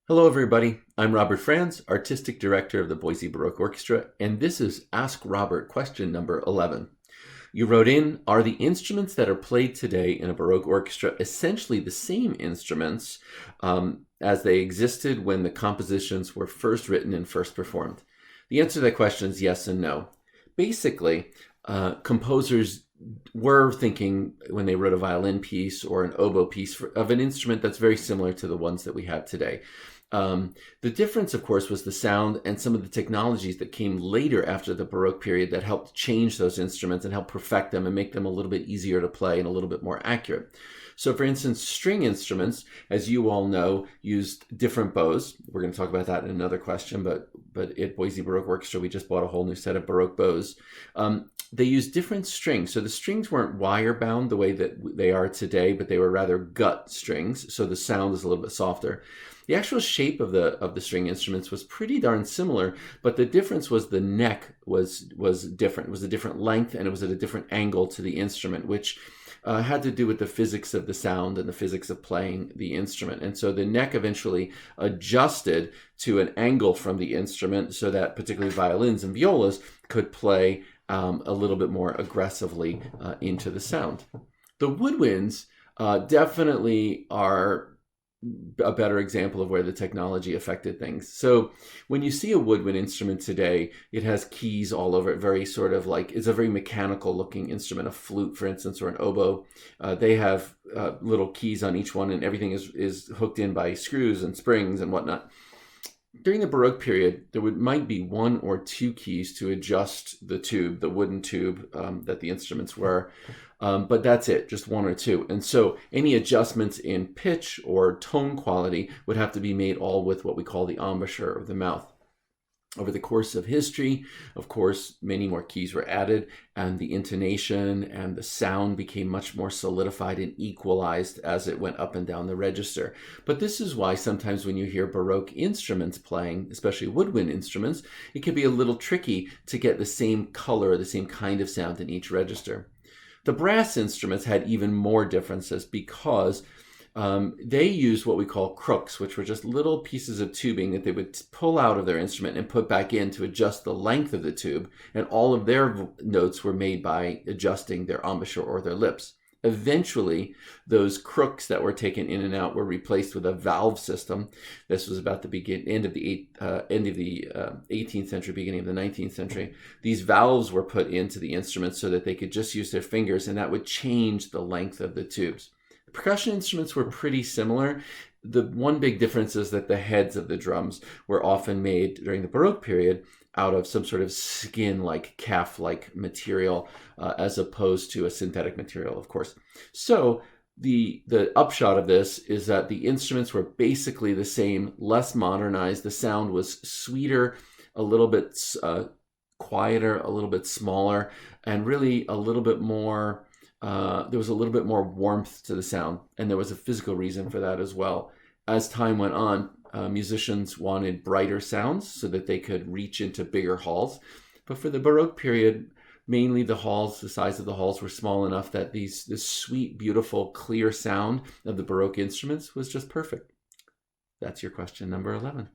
Hello, everybody. I'm Robert Franz, Artistic Director of the Boise Baroque Orchestra, and this is Ask Robert question number 11. You wrote in, are the instruments that are played today in a Baroque orchestra essentially the same instruments as they existed when the compositions were first written and first performed? The answer to that question is yes and no. Basically, composers were thinking when they wrote a violin piece or an oboe piece of an instrument that's very similar to the ones that we have today. The difference, of course, was the sound and some of the technologies that came later after the Baroque period that helped change those instruments and help perfect them and make them a little bit easier to play and a little bit more accurate. So, for instance, string instruments, as you all know, used different bows. We're going to talk about that in another question, but at Boise Baroque Orchestra, we just bought a whole new set of Baroque bows. They used different strings. So the strings weren't wire bound the way that they are today, but they were rather gut strings. So the sound is a little bit softer. The actual shape of the string instruments was pretty darn similar, but the difference was the neck was different. It was a different length and it was at a different angle to the instrument, which had to do with the physics of the sound and the physics of playing the instrument. And so the neck eventually adjusted to an angle from the instrument so that particularly violins and violas could play a little bit more aggressively into the sound. The woodwinds definitely are a better example of where the technology affected things. So when you see a woodwind instrument today, it has keys all over it, very sort of like, it's a very mechanical looking instrument, a flute, for instance, or an oboe. They have little keys on each one and everything is hooked in by screws and springs and whatnot. During the Baroque period, there might be one or two keys to adjust the tube, the wooden tube that the instruments were, but that's it, just one or two. And so any adjustments in pitch or tone quality would have to be made all with what we call the embouchure of the mouth. Over the course of history, of course, many more keys were added and the intonation and the sound became much more solidified and equalized as it went up and down the register. But this is why sometimes when you hear Baroque instruments playing, especially woodwind instruments, it can be a little tricky to get the same color, the same kind of sound in each register. The brass instruments had even more differences because they used what we call crooks, which were just little pieces of tubing that they would pull out of their instrument and put back in to adjust the length of the tube. And all of their notes were made by adjusting their embouchure or their lips. Eventually, those crooks that were taken in and out were replaced with a valve system. This was about the end of the 18th century, beginning of the 19th century. These valves were put into the instruments so that they could just use their fingers, and that would change the length of the tubes. Percussion instruments were pretty similar. The one big difference is that the heads of the drums were often made during the Baroque period out of some sort of skin-like, calf-like material, as opposed to a synthetic material, of course. So the upshot of this is that the instruments were basically the same, less modernized. The sound was sweeter, a little bit quieter, a little bit smaller, and really a little bit more there was a little bit more warmth to the sound, and there was a physical reason for that as well. As time went on, musicians wanted brighter sounds so that they could reach into bigger halls. But for the Baroque period, mainly the size of the halls were small enough that this sweet, beautiful, clear sound of the Baroque instruments was just perfect. That's your question number 11.